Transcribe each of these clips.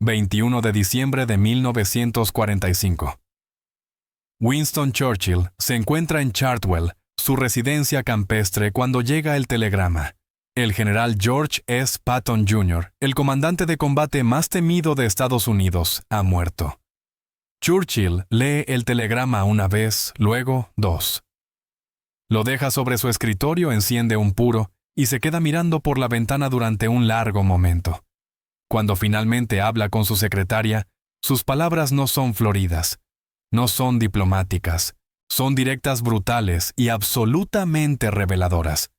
21 de diciembre de 1945. Winston Churchill se encuentra en Chartwell, su residencia campestre, cuando llega el telegrama. El general George S. Patton Jr., el comandante de combate más temido de Estados Unidos, ha muerto. Churchill lee el telegrama una vez, luego dos. Lo deja sobre su escritorio, enciende un puro y se queda mirando por la ventana durante un largo momento. Cuando finalmente habla con su secretaria, sus palabras no son floridas, no son diplomáticas, son directas, brutales y absolutamente reveladoras.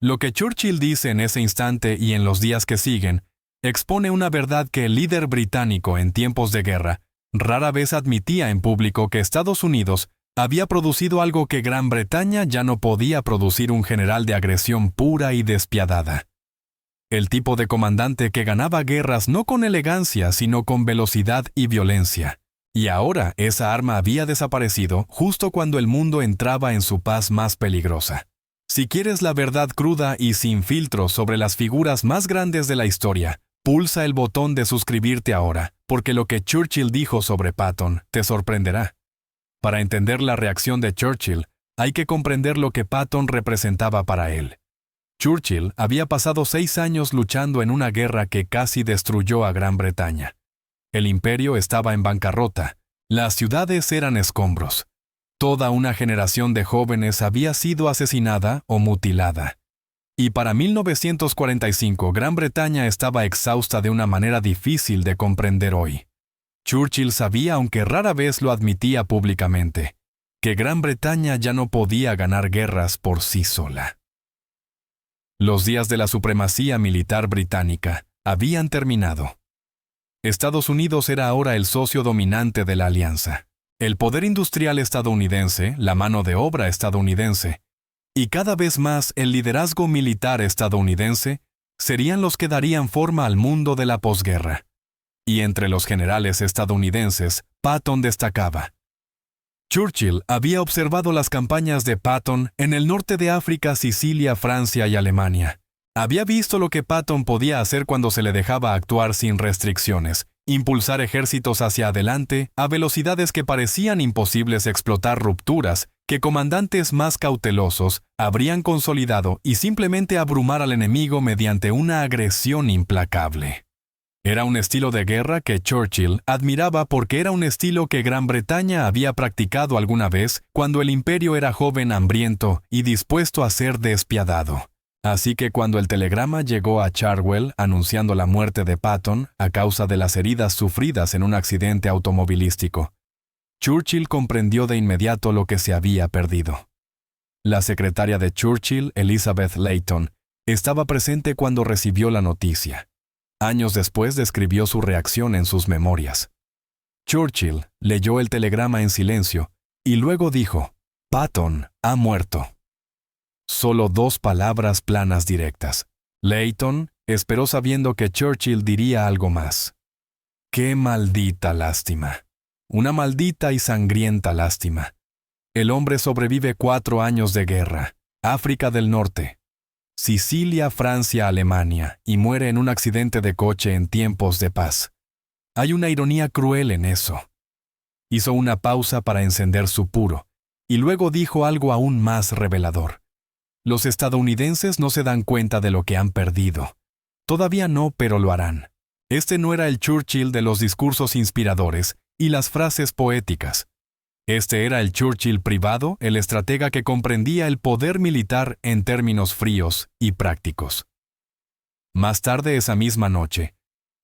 Lo que Churchill dice en ese instante y en los días que siguen expone una verdad que el líder británico en tiempos de guerra rara vez admitía en público: que Estados Unidos había producido algo que Gran Bretaña ya no podía producir: un general de agresión pura y despiadada. El tipo de comandante que ganaba guerras no con elegancia, sino con velocidad y violencia. Y ahora esa arma había desaparecido justo cuando el mundo entraba en su paz más peligrosa. Si quieres la verdad cruda y sin filtros sobre las figuras más grandes de la historia, pulsa el botón de suscribirte ahora, porque lo que Churchill dijo sobre Patton te sorprenderá. Para entender la reacción de Churchill, hay que comprender lo que Patton representaba para él. Churchill había pasado 6 años luchando en una guerra que casi destruyó a Gran Bretaña. El imperio estaba en bancarrota, las ciudades eran escombros. Toda una generación de jóvenes había sido asesinada o mutilada. Y para 1945 Gran Bretaña estaba exhausta de una manera difícil de comprender hoy. Churchill sabía, aunque rara vez lo admitía públicamente, que Gran Bretaña ya no podía ganar guerras por sí sola. Los días de la supremacía militar británica habían terminado. Estados Unidos era ahora el socio dominante de la alianza. El poder industrial estadounidense, la mano de obra estadounidense, y cada vez más el liderazgo militar estadounidense serían los que darían forma al mundo de la posguerra. Y entre los generales estadounidenses, Patton destacaba. Churchill había observado las campañas de Patton en el norte de África, Sicilia, Francia y Alemania. Había visto lo que Patton podía hacer cuando se le dejaba actuar sin restricciones, impulsar ejércitos hacia adelante a velocidades que parecían imposibles, explotar rupturas que comandantes más cautelosos habrían consolidado y simplemente abrumar al enemigo mediante una agresión implacable. Era un estilo de guerra que Churchill admiraba porque era un estilo que Gran Bretaña había practicado alguna vez cuando el imperio era joven, hambriento y dispuesto a ser despiadado. Así que cuando el telegrama llegó a Chartwell anunciando la muerte de Patton a causa de las heridas sufridas en un accidente automovilístico, Churchill comprendió de inmediato lo que se había perdido. La secretaria de Churchill, Elizabeth Layton, estaba presente cuando recibió la noticia. Años después describió su reacción en sus memorias. Churchill leyó el telegrama en silencio y luego dijo: «Patton ha muerto». Solo 2 palabras planas directas. Layton esperó sabiendo que Churchill diría algo más. ¡Qué maldita lástima! Una maldita y sangrienta lástima. El hombre sobrevive 4 años de guerra, África del Norte, Sicilia, Francia, Alemania, y muere en un accidente de coche en tiempos de paz. Hay una ironía cruel en eso. Hizo una pausa para encender su puro, y luego dijo algo aún más revelador. Los estadounidenses no se dan cuenta de lo que han perdido. Todavía no, pero lo harán. Este no era el Churchill de los discursos inspiradores y las frases poéticas. Este era el Churchill privado, el estratega que comprendía el poder militar en términos fríos y prácticos. Más tarde esa misma noche,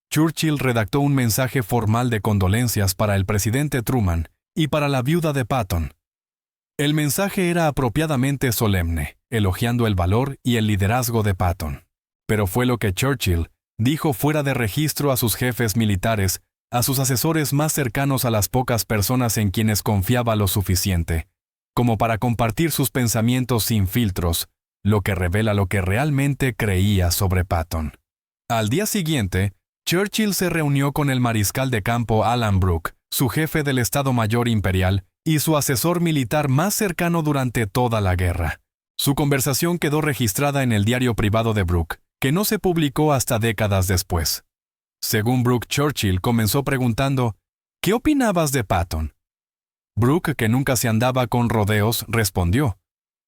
Churchill redactó un mensaje formal de condolencias para el presidente Truman y para la viuda de Patton. El mensaje era apropiadamente solemne, elogiando el valor y el liderazgo de Patton. Pero fue lo que Churchill dijo fuera de registro a sus jefes militares, a sus asesores más cercanos, a las pocas personas en quienes confiaba lo suficiente, como para compartir sus pensamientos sin filtros, lo que revela lo que realmente creía sobre Patton. Al día siguiente, Churchill se reunió con el mariscal de campo Alan Brooke, su jefe del Estado Mayor Imperial y su asesor militar más cercano durante toda la guerra. Su conversación quedó registrada en el diario privado de Brooke, que no se publicó hasta décadas después. Según Brooke, Churchill comenzó preguntando, ¿qué opinabas de Patton? Brooke, que nunca se andaba con rodeos, respondió,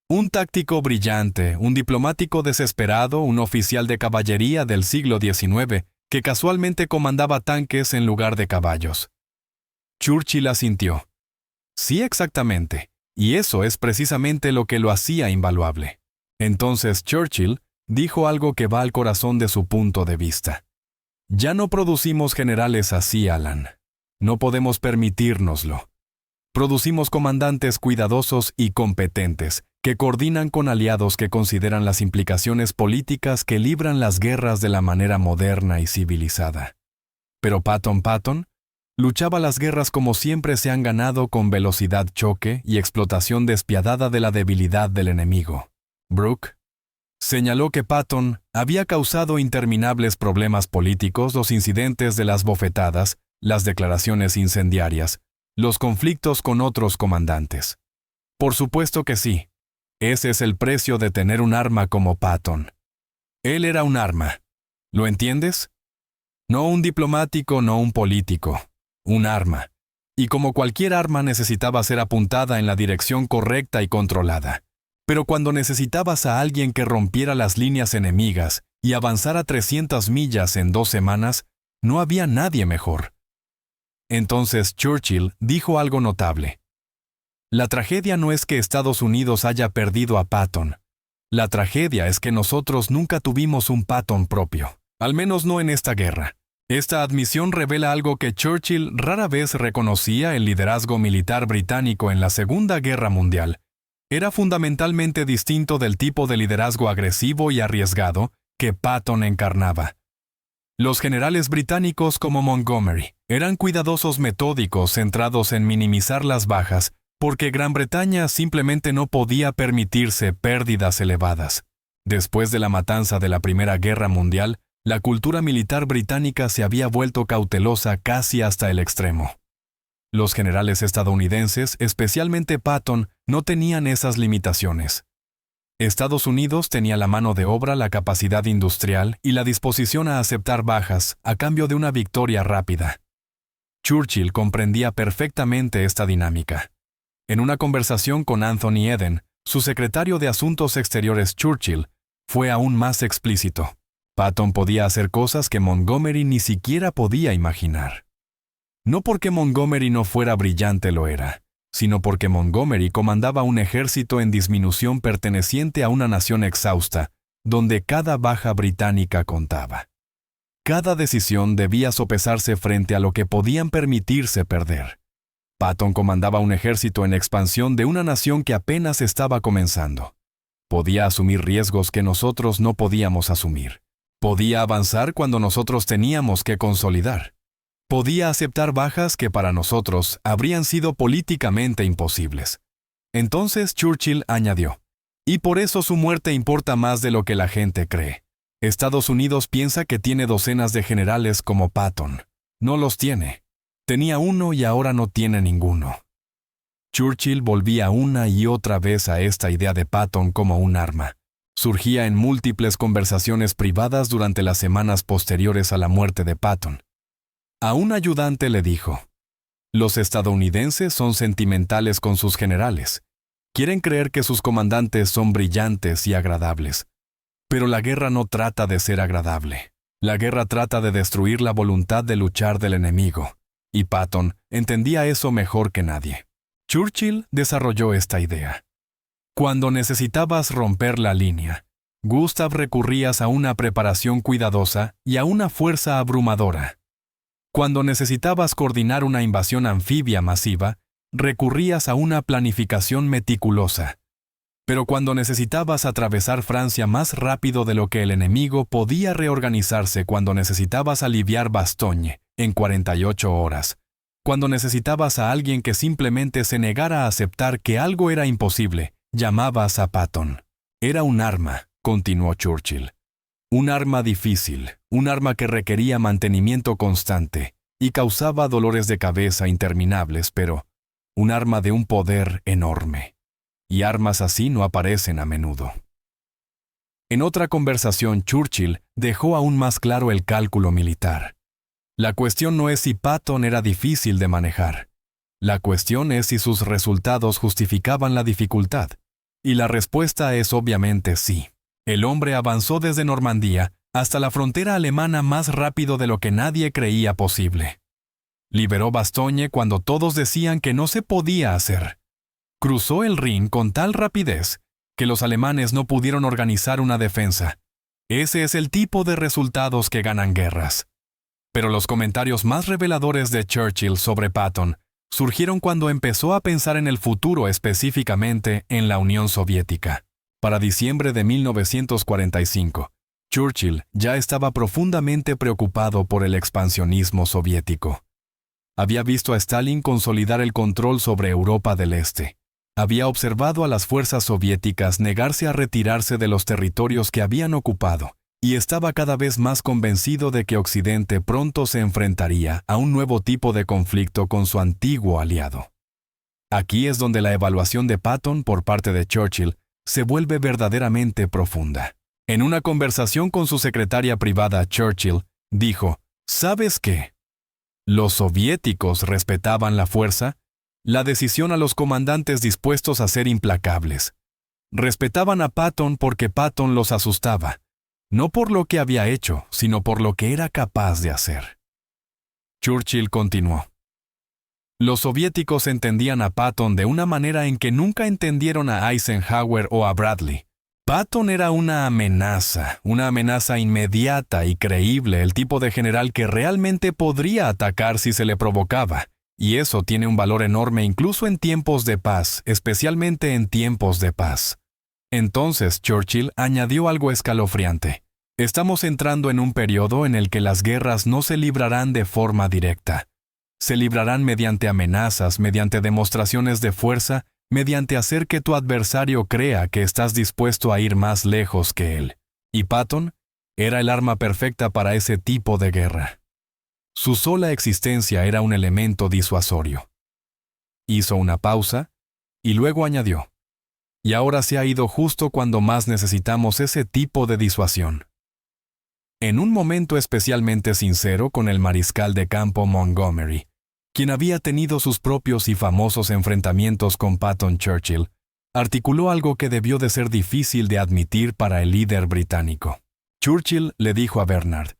un táctico brillante, un diplomático desesperado, un oficial de caballería del siglo XIX, que casualmente comandaba tanques en lugar de caballos. Churchill asintió. Sí, exactamente, y eso es precisamente lo que lo hacía invaluable. Entonces Churchill dijo algo que va al corazón de su punto de vista. Ya no producimos generales así, Alan. No podemos permitírnoslo. Producimos comandantes cuidadosos y competentes, que coordinan con aliados que consideran las implicaciones políticas que libran las guerras de la manera moderna y civilizada. Pero Patton luchaba las guerras como siempre se han ganado, con velocidad, choque y explotación despiadada de la debilidad del enemigo. Brooke señaló que Patton había causado interminables problemas políticos, los incidentes de las bofetadas, las declaraciones incendiarias, los conflictos con otros comandantes. Por supuesto que sí. Ese es el precio de tener un arma como Patton. Él era un arma. ¿Lo entiendes? No un diplomático, no un político. Un arma. Y como cualquier arma necesitaba ser apuntada en la dirección correcta y controlada. Pero cuando necesitabas a alguien que rompiera las líneas enemigas y avanzara 300 millas en 2 semanas, no había nadie mejor. Entonces Churchill dijo algo notable. La tragedia no es que Estados Unidos haya perdido a Patton. La tragedia es que nosotros nunca tuvimos un Patton propio. Al menos no en esta guerra. Esta admisión revela algo que Churchill rara vez reconocía: el liderazgo militar británico en la Segunda Guerra Mundial era fundamentalmente distinto del tipo de liderazgo agresivo y arriesgado que Patton encarnaba. Los generales británicos como Montgomery eran cuidadosos, metódicos, centrados en minimizar las bajas, porque Gran Bretaña simplemente no podía permitirse pérdidas elevadas. Después de la matanza de la Primera Guerra Mundial, la cultura militar británica se había vuelto cautelosa casi hasta el extremo. Los generales estadounidenses, especialmente Patton, no tenían esas limitaciones. Estados Unidos tenía la mano de obra, la capacidad industrial y la disposición a aceptar bajas a cambio de una victoria rápida. Churchill comprendía perfectamente esta dinámica. En una conversación con Anthony Eden, su secretario de Asuntos Exteriores, Churchill fue aún más explícito. Patton podía hacer cosas que Montgomery ni siquiera podía imaginar. No porque Montgomery no fuera brillante, lo era, sino porque Montgomery comandaba un ejército en disminución perteneciente a una nación exhausta, donde cada baja británica contaba. Cada decisión debía sopesarse frente a lo que podían permitirse perder. Patton comandaba un ejército en expansión de una nación que apenas estaba comenzando. Podía asumir riesgos que nosotros no podíamos asumir. Podía avanzar cuando nosotros teníamos que consolidar. Podía aceptar bajas que para nosotros habrían sido políticamente imposibles. Entonces Churchill añadió, y por eso su muerte importa más de lo que la gente cree. Estados Unidos piensa que tiene docenas de generales como Patton. No los tiene. Tenía uno y ahora no tiene ninguno. Churchill volvía una y otra vez a esta idea de Patton como un arma. Surgía en múltiples conversaciones privadas durante las semanas posteriores a la muerte de Patton. A un ayudante le dijo, los estadounidenses son sentimentales con sus generales. Quieren creer que sus comandantes son brillantes y agradables. Pero la guerra no trata de ser agradable. La guerra trata de destruir la voluntad de luchar del enemigo. Y Patton entendía eso mejor que nadie. Churchill desarrolló esta idea. Cuando necesitabas romper la línea, Gustav, recurrías a una preparación cuidadosa y a una fuerza abrumadora. Cuando necesitabas coordinar una invasión anfibia masiva, recurrías a una planificación meticulosa. Pero cuando necesitabas atravesar Francia más rápido de lo que el enemigo podía reorganizarse, cuando necesitabas aliviar Bastogne en 48 horas, cuando necesitabas a alguien que simplemente se negara a aceptar que algo era imposible, llamabas a Patton. Era un arma, continuó Churchill. Un arma difícil, un arma que requería mantenimiento constante y causaba dolores de cabeza interminables, pero un arma de un poder enorme. Y armas así no aparecen a menudo. En otra conversación, Churchill dejó aún más claro el cálculo militar. La cuestión no es si Patton era difícil de manejar. La cuestión es si sus resultados justificaban la dificultad. Y la respuesta es obviamente sí. El hombre avanzó desde Normandía hasta la frontera alemana más rápido de lo que nadie creía posible. Liberó Bastogne cuando todos decían que no se podía hacer. Cruzó el Rin con tal rapidez que los alemanes no pudieron organizar una defensa. Ese es el tipo de resultados que ganan guerras. Pero los comentarios más reveladores de Churchill sobre Patton surgieron cuando empezó a pensar en el futuro, específicamente en la Unión Soviética. Para diciembre de 1945, Churchill ya estaba profundamente preocupado por el expansionismo soviético. Había visto a Stalin consolidar el control sobre Europa del Este. Había observado a las fuerzas soviéticas negarse a retirarse de los territorios que habían ocupado, y estaba cada vez más convencido de que Occidente pronto se enfrentaría a un nuevo tipo de conflicto con su antiguo aliado. Aquí es donde la evaluación de Patton por parte de Churchill se vuelve verdaderamente profunda. En una conversación con su secretaria privada, Churchill dijo: ¿Sabes qué? Los soviéticos respetaban la fuerza, la decisión a los comandantes dispuestos a ser implacables. Respetaban a Patton porque Patton los asustaba, no por lo que había hecho, sino por lo que era capaz de hacer. Churchill continuó: Los soviéticos entendían a Patton de una manera en que nunca entendieron a Eisenhower o a Bradley. Patton era una amenaza inmediata y creíble, el tipo de general que realmente podría atacar si se le provocaba, y eso tiene un valor enorme incluso en tiempos de paz, especialmente en tiempos de paz. Entonces Churchill añadió algo escalofriante: Estamos entrando en un periodo en el que las guerras no se librarán de forma directa. Se librarán mediante amenazas, mediante demostraciones de fuerza, mediante hacer que tu adversario crea que estás dispuesto a ir más lejos que él. Y Patton era el arma perfecta para ese tipo de guerra. Su sola existencia era un elemento disuasorio. Hizo una pausa y luego añadió: Y ahora se ha ido justo cuando más necesitamos ese tipo de disuasión. En un momento especialmente sincero con el mariscal de campo Montgomery, quien había tenido sus propios y famosos enfrentamientos con Patton, Churchill articuló algo que debió de ser difícil de admitir para el líder británico. Churchill le dijo a Bernard: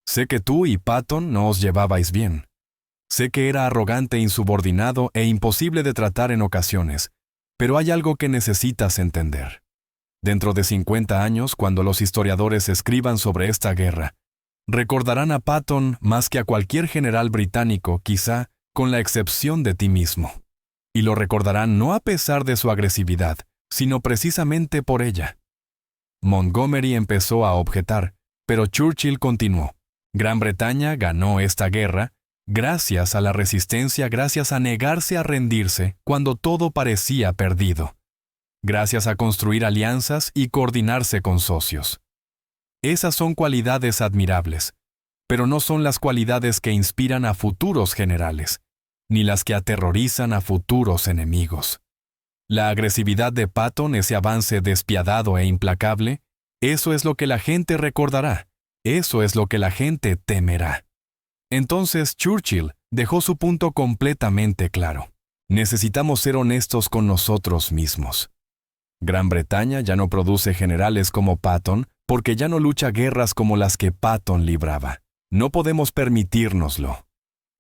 Sé que tú y Patton no os llevabais bien. Sé que era arrogante, insubordinado e imposible de tratar en ocasiones, pero hay algo que necesitas entender. Dentro de 50 años, cuando los historiadores escriban sobre esta guerra, recordarán a Patton más que a cualquier general británico, quizá con la excepción de ti mismo. Y lo recordarán no a pesar de su agresividad, sino precisamente por ella. Montgomery empezó a objetar, pero Churchill continuó: Gran Bretaña ganó esta guerra gracias a la resistencia, gracias a negarse a rendirse cuando todo parecía perdido, gracias a construir alianzas y coordinarse con socios. Esas son cualidades admirables, pero no son las cualidades que inspiran a futuros generales, ni las que aterrorizan a futuros enemigos. La agresividad de Patton, ese avance despiadado e implacable, eso es lo que la gente recordará, eso es lo que la gente temerá. Entonces Churchill dejó su punto completamente claro: necesitamos ser honestos con nosotros mismos. Gran Bretaña ya no produce generales como Patton, porque ya no lucha guerras como las que Patton libraba. No podemos permitírnoslo.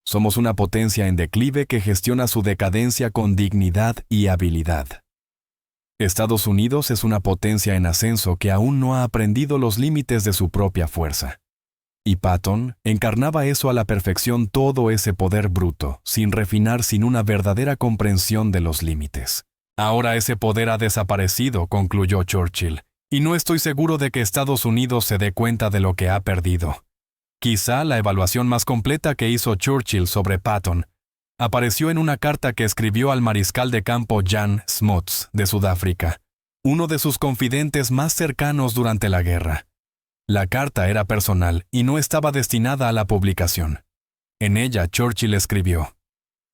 Somos una potencia en declive que gestiona su decadencia con dignidad y habilidad. Estados Unidos es una potencia en ascenso que aún no ha aprendido los límites de su propia fuerza. Y Patton encarnaba eso a la perfección, todo ese poder bruto, sin refinar, sin una verdadera comprensión de los límites. Ahora ese poder ha desaparecido, concluyó Churchill, y no estoy seguro de que Estados Unidos se dé cuenta de lo que ha perdido. Quizá la evaluación más completa que hizo Churchill sobre Patton apareció en una carta que escribió al mariscal de campo Jan Smuts de Sudáfrica, uno de sus confidentes más cercanos durante la guerra. La carta era personal y no estaba destinada a la publicación. En ella Churchill escribió: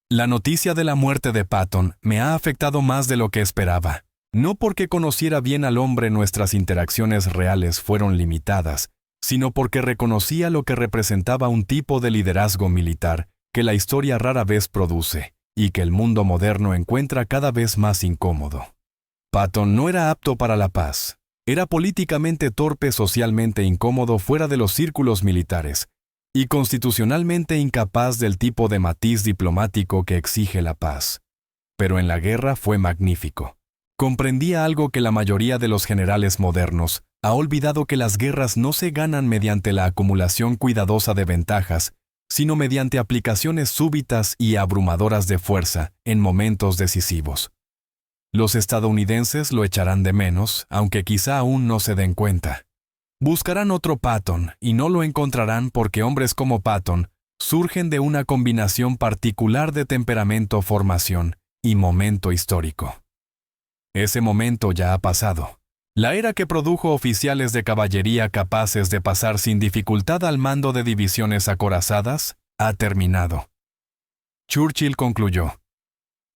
La noticia de la muerte de Patton me ha afectado más de lo que esperaba. No porque conociera bien al hombre, nuestras interacciones reales fueron limitadas, sino porque reconocía lo que representaba un tipo de liderazgo militar que la historia rara vez produce y que el mundo moderno encuentra cada vez más incómodo. Patton no era apto para la paz. Era políticamente torpe, socialmente incómodo fuera de los círculos militares y constitucionalmente incapaz del tipo de matiz diplomático que exige la paz. Pero en la guerra fue magnífico. Comprendía algo que la mayoría de los generales modernos ha olvidado: que las guerras no se ganan mediante la acumulación cuidadosa de ventajas, sino mediante aplicaciones súbitas y abrumadoras de fuerza en momentos decisivos. Los estadounidenses lo echarán de menos, aunque quizá aún no se den cuenta. Buscarán otro Patton y no lo encontrarán, porque hombres como Patton surgen de una combinación particular de temperamento, formación y momento histórico. Ese momento ya ha pasado. La era que produjo oficiales de caballería capaces de pasar sin dificultad al mando de divisiones acorazadas ha terminado. Churchill concluyó: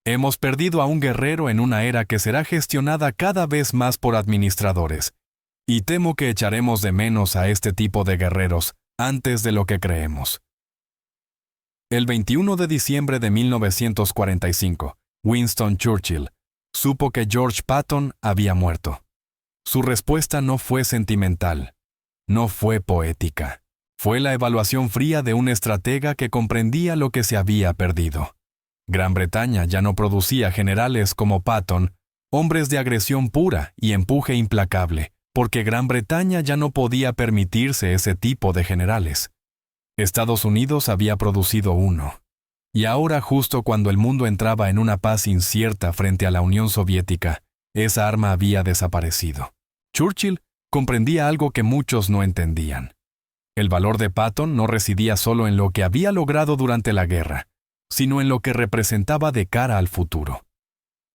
hemos perdido a un guerrero en una era que será gestionada cada vez más por administradores, y temo que echaremos de menos a este tipo de guerreros antes de lo que creemos. El 21 de diciembre de 1945, Winston Churchill supo que George Patton había muerto. Su respuesta no fue sentimental, no fue poética. Fue la evaluación fría de un estratega que comprendía lo que se había perdido. Gran Bretaña ya no producía generales como Patton, hombres de agresión pura y empuje implacable, porque Gran Bretaña ya no podía permitirse ese tipo de generales. Estados Unidos había producido uno. Y ahora, justo cuando el mundo entraba en una paz incierta frente a la Unión Soviética, esa arma había desaparecido. Churchill comprendía algo que muchos no entendían. El valor de Patton no residía solo en lo que había logrado durante la guerra, sino en lo que representaba de cara al futuro.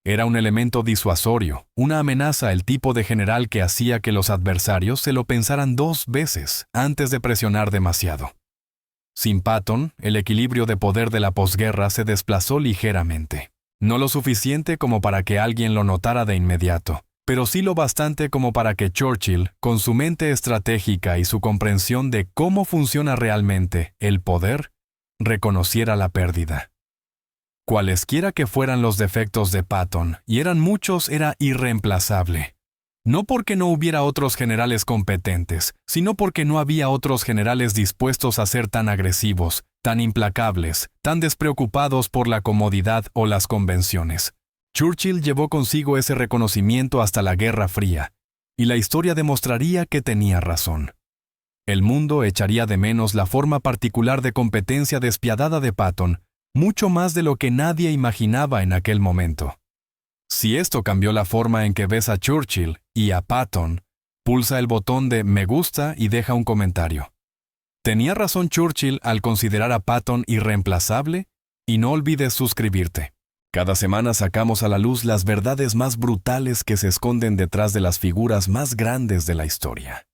Era un elemento disuasorio, una amenaza, el tipo de general que hacía que los adversarios se lo pensaran dos veces antes de presionar demasiado. Sin Patton, el equilibrio de poder de la posguerra se desplazó ligeramente. No lo suficiente como para que alguien lo notara de inmediato, pero sí lo bastante como para que Churchill, con su mente estratégica y su comprensión de cómo funciona realmente el poder, reconociera la pérdida. Cualesquiera que fueran los defectos de Patton, y eran muchos, era irreemplazable. No porque no hubiera otros generales competentes, sino porque no había otros generales dispuestos a ser tan agresivos, tan implacables, tan despreocupados por la comodidad o las convenciones. Churchill llevó consigo ese reconocimiento hasta la Guerra Fría, y la historia demostraría que tenía razón. El mundo echaría de menos la forma particular de competencia despiadada de Patton, mucho más de lo que nadie imaginaba en aquel momento. Si esto cambió la forma en que ves a Churchill y a Patton, pulsa el botón de me gusta y deja un comentario. ¿Tenía razón Churchill al considerar a Patton irreemplazable? Y no olvides suscribirte. Cada semana sacamos a la luz las verdades más brutales que se esconden detrás de las figuras más grandes de la historia.